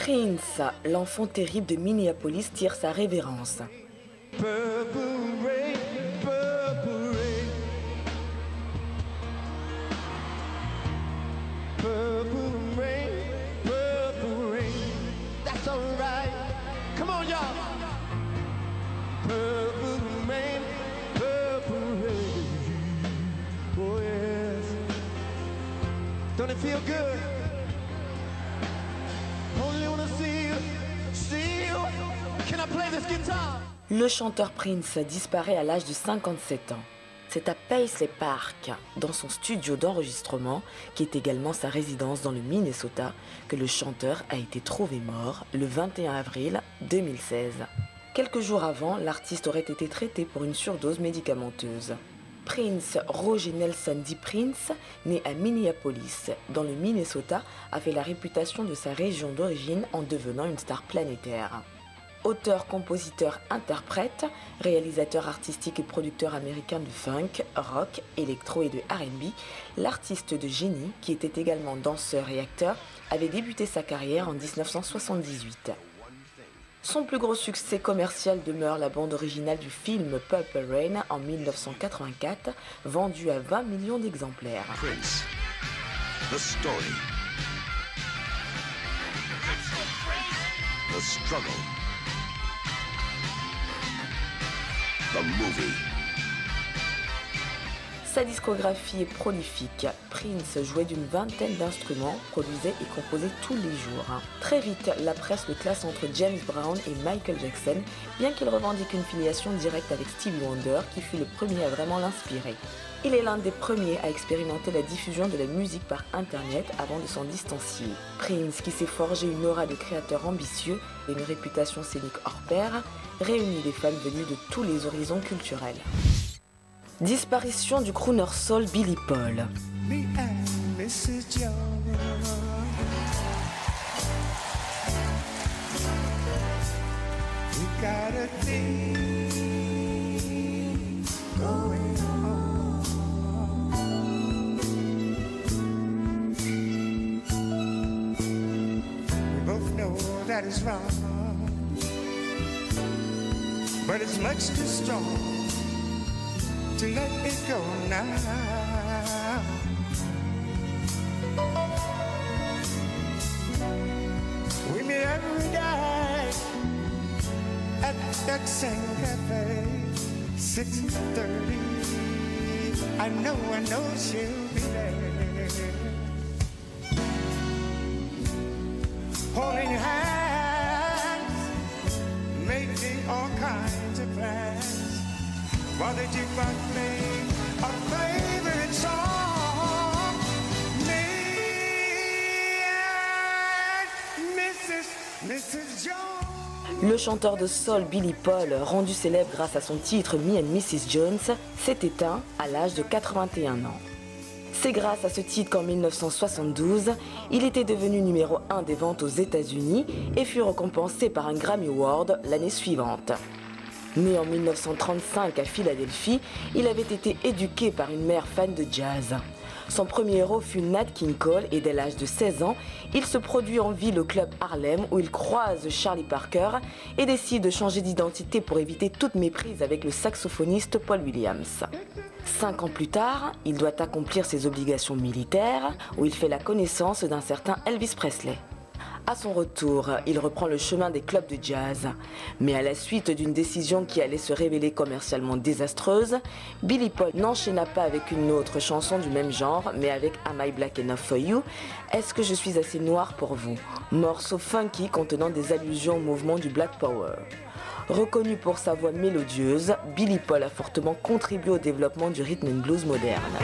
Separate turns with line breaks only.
Prince, l'enfant terrible de Minneapolis, tire sa révérence.
Purple rain, purple rain. Purple rain, purple rain. That's alright. Come on, y'all. Purple rain, purple rain. Oh yes. Don't it feel good? Only wanna see you, see you. Can I play this guitar?
Le chanteur Prince disparaît à l'âge de 57 ans. C'est à Paisley Park, dans son studio d'enregistrement, qui est également sa résidence dans le Minnesota, que le chanteur a été trouvé mort le 21 avril 2016. Quelques jours avant, l'artiste aurait été traité pour une surdose médicamenteuse. Prince Roger Nelson dit Prince, né à Minneapolis, dans le Minnesota, a fait la réputation de sa région d'origine en devenant une star planétaire. Auteur, compositeur, interprète, réalisateur artistique et producteur américain de funk, rock, électro et de R&B, l'artiste de génie, qui était également danseur et acteur, avait débuté sa carrière en 1978. Son plus gros succès commercial demeure la bande originale du film Purple Rain en 1984, vendue à 20 millions d'exemplaires.
Prince, the story, the struggle, the movie.
Sa discographie est prolifique. Prince jouait d'une vingtaine d'instruments, produisait et composait tous les jours. Très vite, la presse le classe entre James Brown et Michael Jackson, bien qu'il revendique une filiation directe avec Stevie Wonder, qui fut le premier à vraiment l'inspirer. Il est l'un des premiers à expérimenter la diffusion de la musique par Internet avant de s'en distancier. Prince, qui s'est forgé une aura de créateur ambitieux et une réputation scénique hors pair, réunit des fans venus de tous les horizons culturels. Disparition du crooner soul Billy Paul.
Me and Mrs. Jones. We got a thing going on. We both know that is wrong, but it's much too strong to let it go now. We meet every day at that same cafe, 6:30. I know she'll be there, holding hands, making all kinds of plans, while the jukebox plays our favorite song. Me and Mrs. Jones.
Le chanteur de soul Billy Paul, rendu célèbre grâce à son titre Me and Mrs. Jones, s'est éteint à l'âge de 81 ans. C'est grâce à ce titre qu'en 1972, il était devenu numéro 1 des ventes aux États-Unis et fut récompensé par un Grammy Award l'année suivante. Né en 1935 à Philadelphie, il avait été éduqué par une mère fan de jazz. Son premier héros fut Nat King Cole et dès l'âge de 16 ans, il se produit en ville au club Harlem où il croise Charlie Parker et décide de changer d'identité pour éviter toute méprise avec le saxophoniste Paul Williams. 5 ans plus tard, il doit accomplir ses obligations militaires où il fait la connaissance d'un certain Elvis Presley. À son retour, il reprend le chemin des clubs de jazz. Mais à la suite d'une décision qui allait se révéler commercialement désastreuse, Billy Paul n'enchaîna pas avec une autre chanson du même genre, mais avec Am I Black Enough for You? Est-ce que je suis assez noir pour vous? Morceau funky contenant des allusions au mouvement du Black Power. Reconnu pour sa voix mélodieuse, Billy Paul a fortement contribué au développement du rhythm and blues moderne.